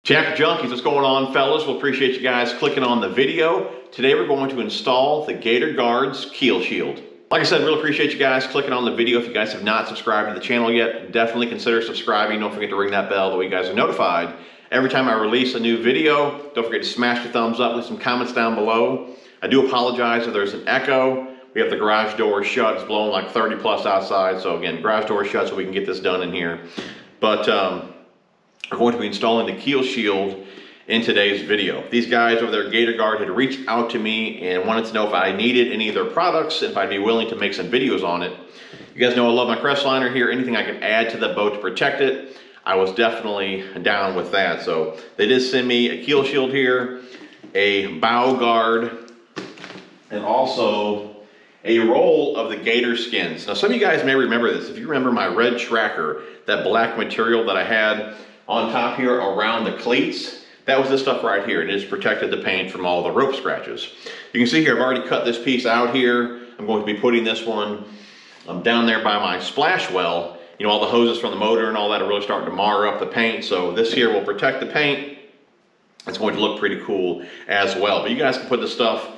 Champ Junkies, what's going on, fellas? We'll appreciate you guys clicking on the video. Today we're going to install the Gator Guards KeelShield. Like I said, really appreciate you guys clicking on the video. If you guys have not subscribed to the channel yet, definitely consider subscribing. Don't forget to ring that bell, that way you guys are notified every time I release a new video. Don't forget to smash the thumbs up, leave some comments down below. I do apologize if there's an echo. We have the garage door shut. It's blowing like 30 plus outside. So again, garage door shut so we can get this done in here. But we're going to be installing the KeelShield in today's video. These guys over there, Gator Guard, had reached out to me and wanted to know if I needed any of their products, if I'd be willing to make some videos on it. You guys know I love my Crestliner here. Anything I can add to the boat to protect it, I was definitely down with that. So they did send me a KeelShield here, a bow guard, and also a roll of the Gator skins. Now some of you guys may remember this. If you remember my red tracker, that black material that I had on top here around the cleats, that was this stuff right here. It just protected the paint from all the rope scratches. You can see here, I've already cut this piece out here. I'm going to be putting this one down there by my splash well. You know, all the hoses from the motor and all that are really starting to mar up the paint. So this here will protect the paint. It's going to look pretty cool as well. But you guys can put this stuff,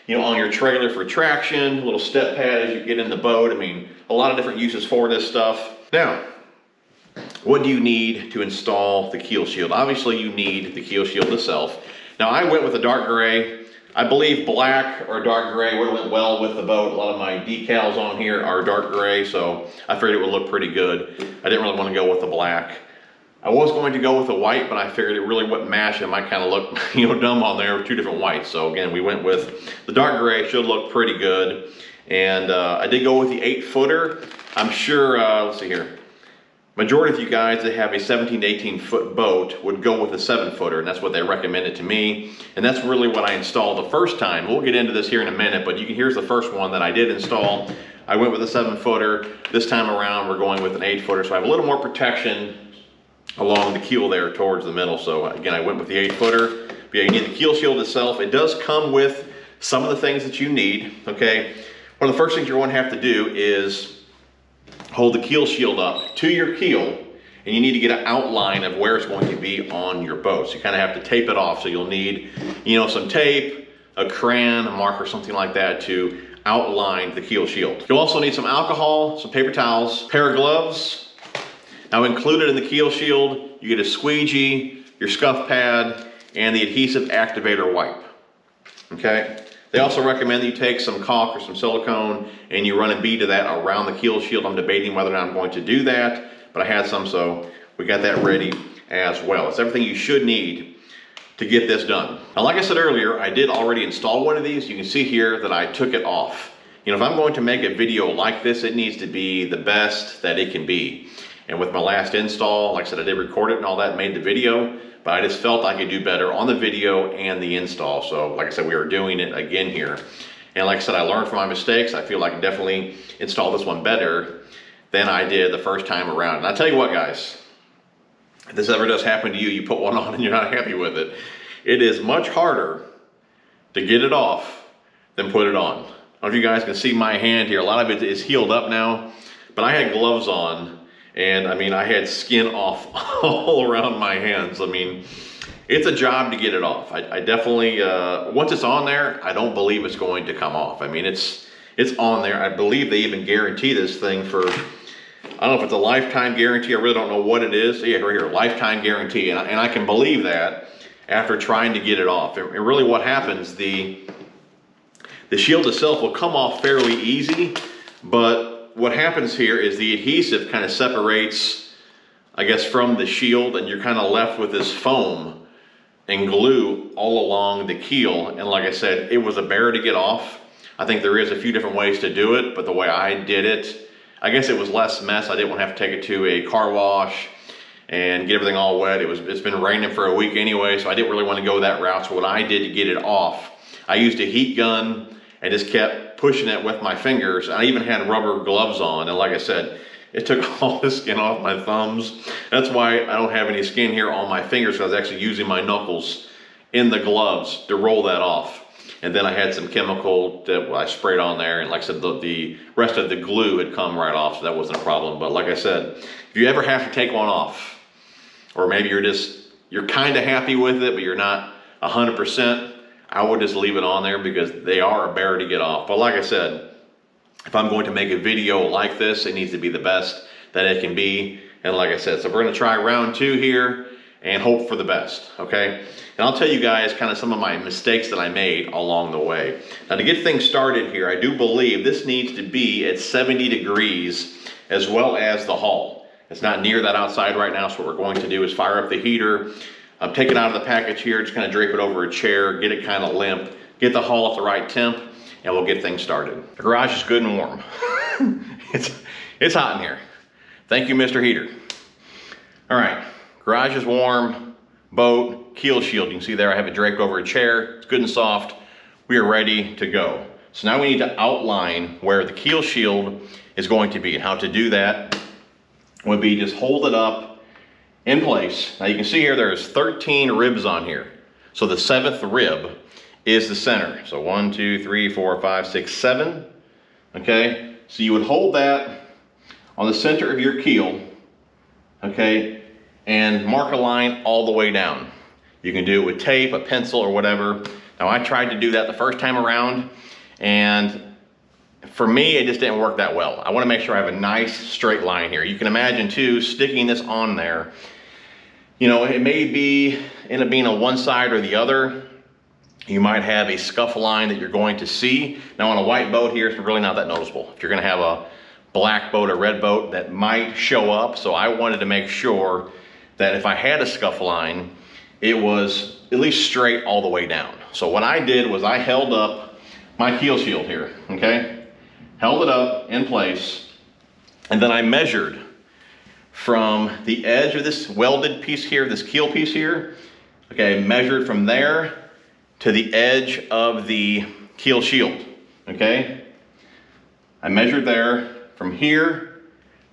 you know, on your trailer for traction, a little step pad as you get in the boat. I mean, a lot of different uses for this stuff. Now, what do you need to install the KeelShield? Obviously, you need the KeelShield itself. Now, I went with a dark gray. I believe black or dark gray would have went well with the boat. A lot of my decals on here are dark gray, so I figured it would look pretty good. I didn't really want to go with the black. I was going to go with the white, but I figured it really wouldn't match. It might kind of look, you know, dumb on there with two different whites. So again, we went with the dark gray. Should look pretty good. And I did go with the 8-footer. I'm sure, let's see here. Majority of you guys that have a 17 to 18 foot boat would go with a 7-footer, and that's what they recommended to me. And that's really what I installed the first time. We'll get into this here in a minute, but here's the first one that I did install. I went with a 7-footer. This time around, we're going with an 8-footer, so I have a little more protection along the keel there towards the middle. So again, I went with the 8-footer. But yeah, you need the KeelShield itself. It does come with some of the things that you need, okay? One of the first things you're going to have to do is hold the KeelShield up to your keel, and you need to get an outline of where it's going to be on your boat. So you kind of have to tape it off. So you'll need, you know, some tape, a crayon, a marker, something like that to outline the KeelShield. You'll also need some alcohol, some paper towels, a pair of gloves. Now included in the KeelShield, you get a squeegee, your scuff pad, and the adhesive activator wipe, okay? They also recommend that you take some caulk or some silicone and you run a bead of that around the KeelShield. I'm debating whether or not I'm going to do that, but I had some, so we got that ready as well. It's everything you should need to get this done. Now, like I said earlier, I did already install one of these. You can see here that I took it off. You know, if I'm going to make a video like this, it needs to be the best that it can be. And with my last install, like I said, I did record it and all that, made the video, but I just felt I could do better on the video and the install. So like I said, we are doing it again here. And like I said, I learned from my mistakes. I feel I can definitely install this one better than I did the first time around. And I tell you what, guys, if this ever does happen to you, you put one on and you're not happy with it, it is much harder to get it off than put it on. I don't know if you guys can see my hand here. A lot of it is healed up now, but I had gloves on. And I mean, I had skin off all around my hands. I mean, it's a job to get it off. I definitely, once it's on there, I don't believe it's going to come off. I mean, it's on there. I believe they even guarantee this thing for, I don't know if it's a lifetime guarantee. I really don't know what it is. Yeah, right here, lifetime guarantee. And I can believe that after trying to get it off. And really what happens, the shield itself will come off fairly easy, but what happens here is the adhesive kind of separates, I guess, from the shield, and you're kind of left with this foam and glue all along the keel. And like I said, it was a bear to get off. I think there is a few different ways to do it, but the way I did it, I guess it was less mess. I didn't want to have to take it to a car wash and get everything all wet. It's been raining for a week anyway, so I didn't really want to go that route. So what I did to get it off, I used a heat gun and just kept pushing it with my fingers. I even had rubber gloves on, and like I said, it took all the skin off my thumbs. That's why I don't have any skin here on my fingers, because I was actually using my knuckles in the gloves to roll that off. And then I had some chemical that I sprayed on there, and like I said, the rest of the glue had come right off, so that wasn't a problem. But like I said, if you ever have to take one off, or maybe you're just you're kind of happy with it, but you're not 100%, I would just leave it on there because they are a bear to get off. But like I said, if I'm going to make a video like this, it needs to be the best that it can be. And like I said, so we're gonna try round 2 here and hope for the best, okay? And I'll tell you guys kind of some of my mistakes that I made along the way. Now to get things started here, I do believe this needs to be at 70 degrees as well as the hull. It's not near that outside right now, so what we're going to do is fire up the heater, take it out of the package here, just kind of drape it over a chair, get it kind of limp, get the hull at the right temp, and we'll get things started. The garage is good and warm. It's hot in here. Thank you, Mr. Heater. All right, garage is warm, boat, KeelShield. You can see there I have it draped over a chair. It's good and soft. We are ready to go. So now we need to outline where the KeelShield is going to be. And how to do that would be just hold it up in place. Now you can see here there's 13 ribs on here. So the 7th rib is the center. So 1, 2, 3, 4, 5, 6, 7. Okay, so you would hold that on the center of your keel, okay, and mark a line all the way down. You can do it with tape, a pencil, or whatever. Now I tried to do that the first time around, and for me, it just didn't work that well. I wanna make sure I have a nice straight line here. You can imagine too, sticking this on there, you know, it may end up being on one side or the other. You might have a scuff line that you're going to see. Now on a white boat here, it's really not that noticeable. If you're gonna have a black boat or red boat, that might show up. So I wanted to make sure that if I had a scuff line, it was at least straight all the way down. So what I did was I held up my KeelShield here, okay? Held it up in place, and then I measured from the edge of this welded piece here, this keel piece here, okay, measured from there to the edge of the KeelShield, okay? I measured there from here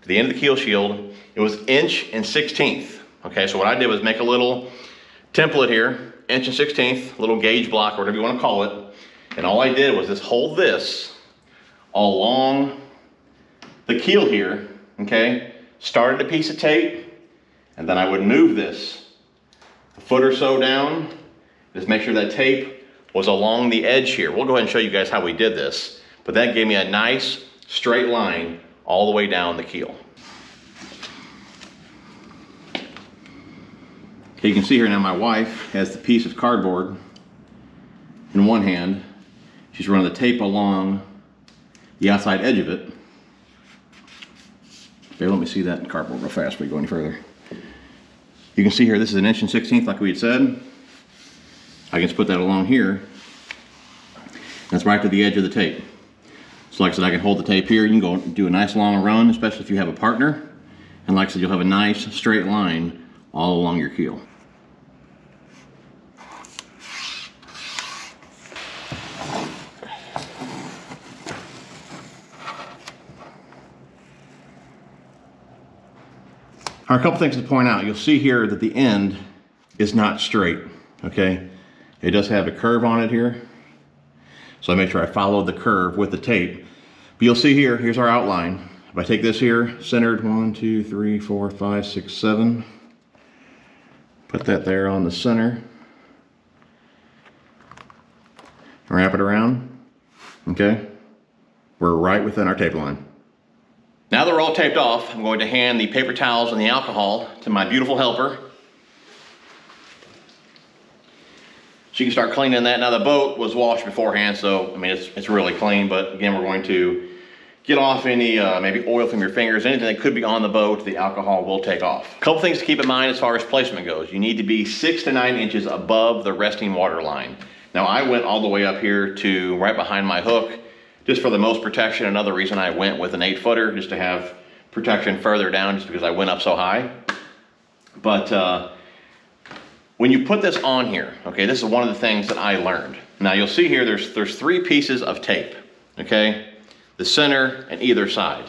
to the end of the KeelShield. It was 1/16". Okay, so what I did was make a little template here, 1/16", little gauge block, or whatever you want to call it. And all I did was just hold this along the keel here, okay? Started a piece of tape, and then I would move this a foot or so down. Just make sure that tape was along the edge here. We'll go ahead and show you guys how we did this, but that gave me a nice straight line all the way down the keel. Okay, you can see here now my wife has the piece of cardboard in one hand. She's running the tape along the outside edge of it. Okay, let me see that in cardboard real fast before we go any further. You can see here this is 1/16" like we had said. I can just put that along here. That's right to the edge of the tape. So like I said, I can hold the tape here. You can go do a nice long run, especially if you have a partner. And like I said, you'll have a nice straight line all along your keel. All right, a couple things to point out. You'll see here that the end is not straight, okay? It does have a curve on it here. So I make sure I follow the curve with the tape. But you'll see here, here's our outline. If I take this here, centered 1, 2, 3, 4, 5, 6, 7. Put that there on the center. Wrap it around, okay? We're right within our tape line. Now that we're all taped off, I'm going to hand the paper towels and the alcohol to my beautiful helper. She can start cleaning that. Now the boat was washed beforehand, so I mean it's really clean, but again we're going to get off any maybe oil from your fingers, anything that could be on the boat, the alcohol will take off. A couple things to keep in mind as far as placement goes. You need to be 6 to 9 inches above the resting water line. Now I went all the way up here to right behind my hook, just for the most protection. Another reason I went with an 8-footer, just to have protection further down, just because I went up so high. But when you put this on here, okay, this is one of the things that I learned. Now you'll see here, there's 3 pieces of tape, okay? The center and either side.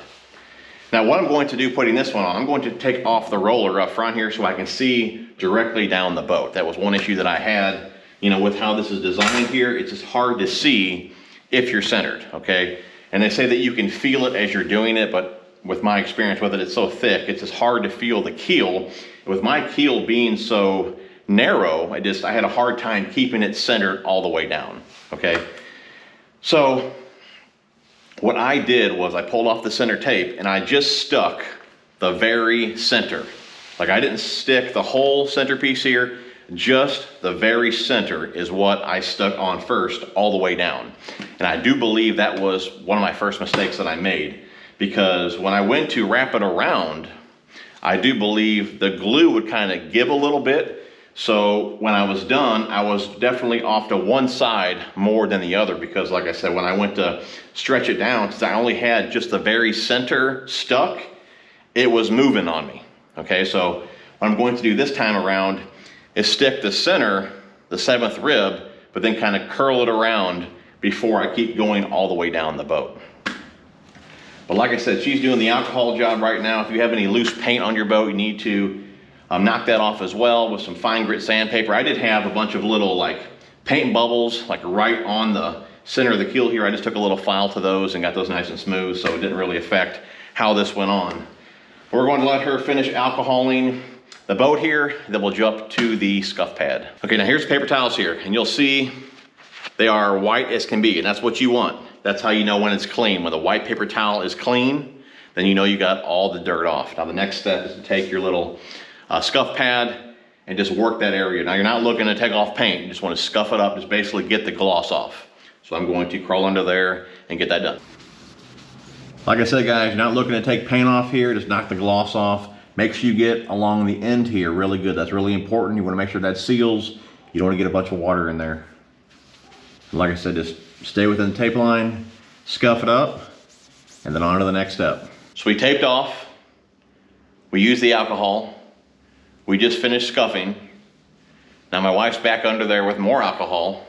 Now what I'm going to do putting this one on, I'm going to take off the roller up front here so I can see directly down the boat. That was one issue that I had, you know, with how this is designed here. It's just hard to see if you're centered, okay? And they say that you can feel it as you're doing it, but with my experience with it, it's so thick, it's just hard to feel the keel. With my keel being so narrow. I had a hard time keeping it centered all the way down, okay? So what I did was I pulled off the center tape and I just stuck the very center. Like I didn't stick the whole centerpiece here, just the very center is what I stuck on first all the way down. And I do believe that was one of my first mistakes that I made, because when I went to wrap it around, I do believe the glue would kind of give a little bit. So when I was done, I was definitely off to one side more than the other, because like I said, when I went to stretch it down, since I only had just the very center stuck, it was moving on me. Okay, so what I'm going to do this time around is stick the center, the 7th rib, but then kind of curl it around before I keep going all the way down the boat. But like I said, she's doing the alcohol job right now. If you have any loose paint on your boat, you need to knock that off as well with some fine grit sandpaper. I did have a bunch of little like paint bubbles like right on the center of the keel here. I just took a little file to those and got those nice and smooth, so it didn't really affect how this went on. We're going to let her finish alcoholing the boat here, then we'll jump to the scuff pad. Okay, now here's the paper towels here, and you'll see they are white as can be, and that's what you want. That's how you know when it's clean. When the white paper towel is clean, then you know you got all the dirt off. Now the next step is to take your little scuff pad and just work that area. Now you're not looking to take off paint, you just want to scuff it up, just basically get the gloss off. So I'm going to crawl under there and get that done. Like I said, guys, you're not looking to take paint off here, just knock the gloss off. Make sure you get along the end here really good. That's really important. You want to make sure that seals. You don't want to get a bunch of water in there. And like I said, just stay within the tape line, scuff it up, and then on to the next step. So we taped off, we used the alcohol, we just finished scuffing. Now my wife's back under there with more alcohol,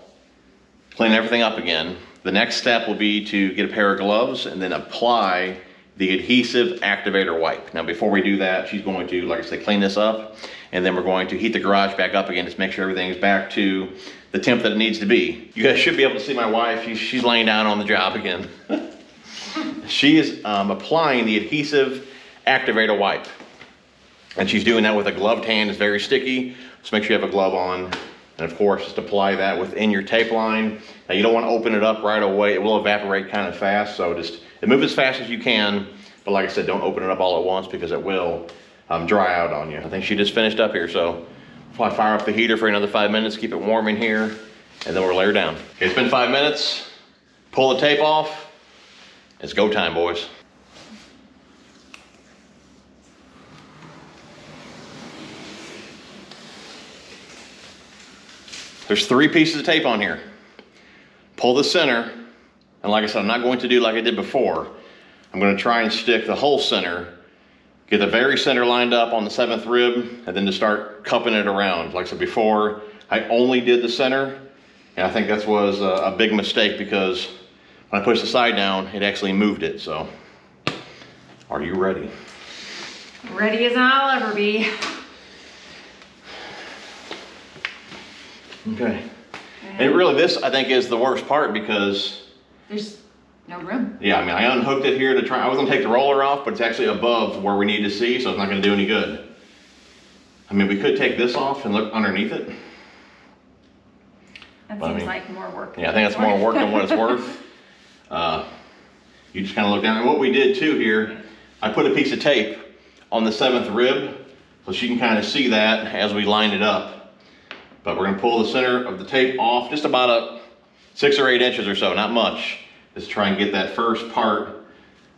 clean everything up again. The next step will be to get a pair of gloves and then apply the adhesive activator wipe. Now before we do that, she's going to, like I said, clean this up, and then we're going to heat the garage back up again, just make sure everything's back to the temp that it needs to be. You guys should be able to see my wife. She's laying down on the job again. She is applying the adhesive activator wipe, and she's doing that with a gloved hand. It's very sticky, so make sure you have a glove on. And of course, just apply that within your tape line. Now you don't want to open it up right away. It will evaporate kind of fast, so just move as fast as you can. But like I said, don't open it up all at once because it will dry out on you. I think she just finished up here, so I'll fire up the heater for another 5 minutes, keep it warm in here, and then we'll lay her down. Okay, it's been 5 minutes. Pull the tape off. It's go time, boys. There's 3 pieces of tape on here. Pull the center, and like I said, I'm not going to do like I did before. I'm going to try and stick the whole center, get the very center lined up on the 7th rib, and then to start cupping it around. Like I said before, I only did the center, and I think that was a big mistake, because when I pushed the side down, it actually moved it. So, are you ready? Ready as I'll ever be. Okay. And really this, I think, is the worst part, because there's no room. Yeah, I mean, I unhooked it here to try. I was gonna take the roller off, but it's actually above where we need to see, so it's not gonna do any good. I mean, we could take this off and look underneath it. That seems like more work. Yeah, I think that's more work than what it's worth. You just kind of look down. And what we did too here, I put a piece of tape on the 7th rib, so she can kind of see that as we line it up. But we're gonna pull the center of the tape off just about 6 or 8 inches or so, not much. Just try and get that first part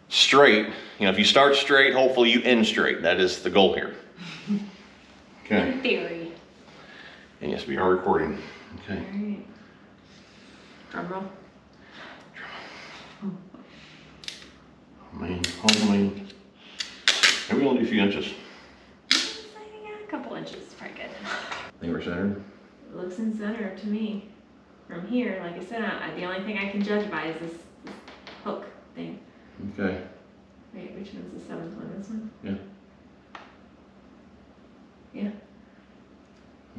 straight. You know, if you start straight, hopefully you end straight. That is the goal here. Okay. In theory. And yes, we are recording. Okay. All right. Drum roll. Oh man, hold me. Maybe we'll do a few inches. Yeah, a couple inches, probably good. I think we're centered. It looks in center to me. From here, like I said, the only thing I can judge by is this hook thing. Okay. Wait, which one's the 7th one? This one? Yeah. Yeah.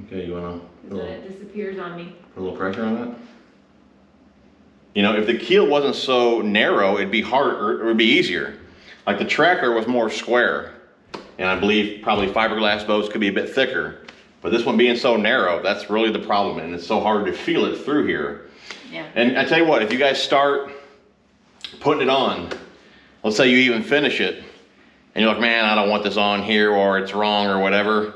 Okay, you wanna Because then it disappears on me. Put a little pressure on that? You know, if the keel wasn't so narrow, it'd be harder, it would be easier. Like the tracker was more square, and I believe probably fiberglass boats could be a bit thicker. But this one being so narrow, that's really the problem, and it's so hard to feel it through here. Yeah. And I tell you what, if you guys start putting it on, let's say you even finish it, and you're like, man, I don't want this on here, or it's wrong, or whatever.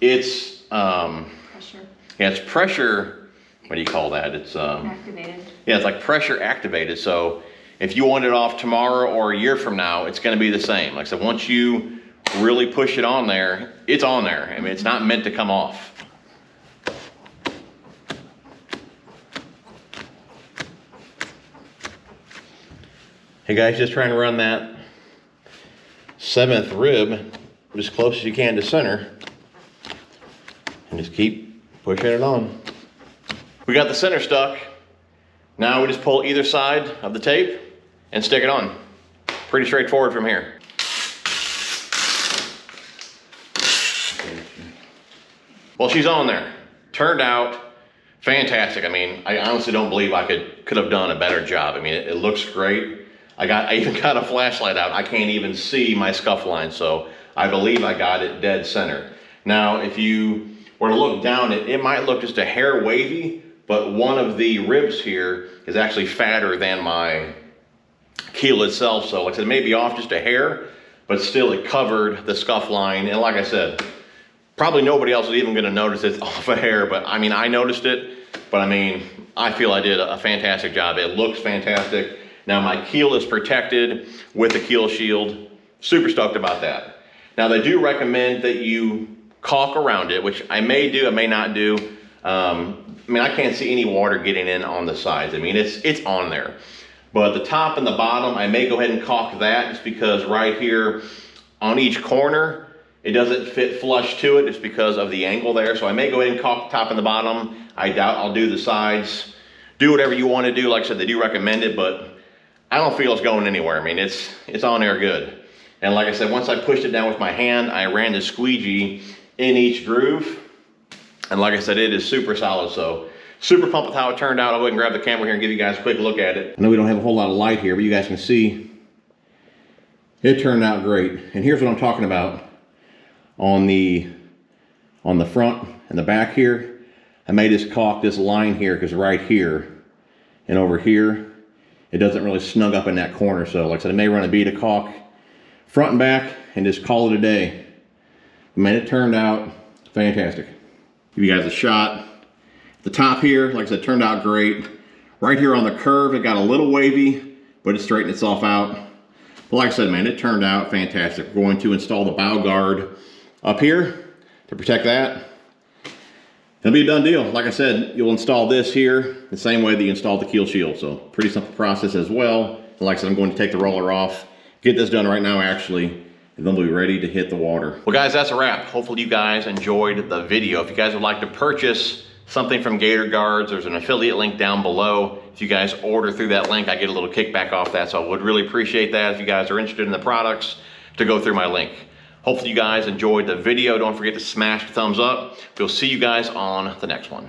It's pressure. Yeah, it's pressure. What do you call that? It's activated. Yeah, it's like pressure activated. So if you want it off tomorrow or a year from now, it's going to be the same. Like I said, once you really push it on there, it's on there. I mean, it's not meant to come off. Hey guys, just trying to run that 7th rib as close as you can to center, and just keep pushing it on. We got the center stuck. Now we just pull either side of the tape and stick it on. Pretty straightforward from here. Well, she's on there. Turned out fantastic. I mean, I honestly don't believe I could have done a better job. I mean, it looks great. I even got a flashlight out. I can't even see my scuff line, so I believe I got it dead center. Now, if you were to look down, it might look just a hair wavy, but one of the ribs here is actually fatter than my keel itself. So like I said, it may be off just a hair, but still it covered the scuff line. And like I said, probably nobody else is even gonna notice it's off a hair, but I mean, I noticed it, but I mean, I feel I did a fantastic job. It looks fantastic. Now my keel is protected with the KeelShield. Super stoked about that. Now they do recommend that you caulk around it, which I may do, I may not do. I mean, I can't see any water getting in on the sides. I mean, it's on there. But the top and the bottom, I may go ahead and caulk that just because right here on each corner, it doesn't fit flush to it just because of the angle there. So I may go ahead and caulk the top and the bottom. I doubt I'll do the sides. Do whatever you want to do. Like I said, they do recommend it, but I don't feel it's going anywhere. I mean, it's on there good. And like I said, once I pushed it down with my hand, I ran the squeegee in each groove. And like I said, it is super solid. So super pumped with how it turned out. I'll go ahead and grab the camera here and give you guys a quick look at it. I know we don't have a whole lot of light here, but you guys can see it turned out great. And here's what I'm talking about. On the front and the back here, I made this caulk this line here because right here and over here, it doesn't really snug up in that corner. So like I said, I may run a bead of caulk front and back and just call it a day. Man, it turned out fantastic. Give you guys a shot. The top here, like I said, turned out great. Right here on the curve, it got a little wavy, but it straightened itself out. But like I said, man, it turned out fantastic. We're going to install the bow guard up here to protect that. It'll be a done deal. Like I said, you'll install this here the same way that you installed the KeelShield. So pretty simple process as well. And like I said, I'm going to take the roller off, get this done right now actually, and then we'll be ready to hit the water. Well guys, that's a wrap. Hopefully you guys enjoyed the video. If you guys would like to purchase something from Gator Guards, there's an affiliate link down below. If you guys order through that link, I get a little kickback off that. So I would really appreciate that if you guys are interested in the products to go through my link. Hopefully you guys enjoyed the video. Don't forget to smash the thumbs up. We'll see you guys on the next one.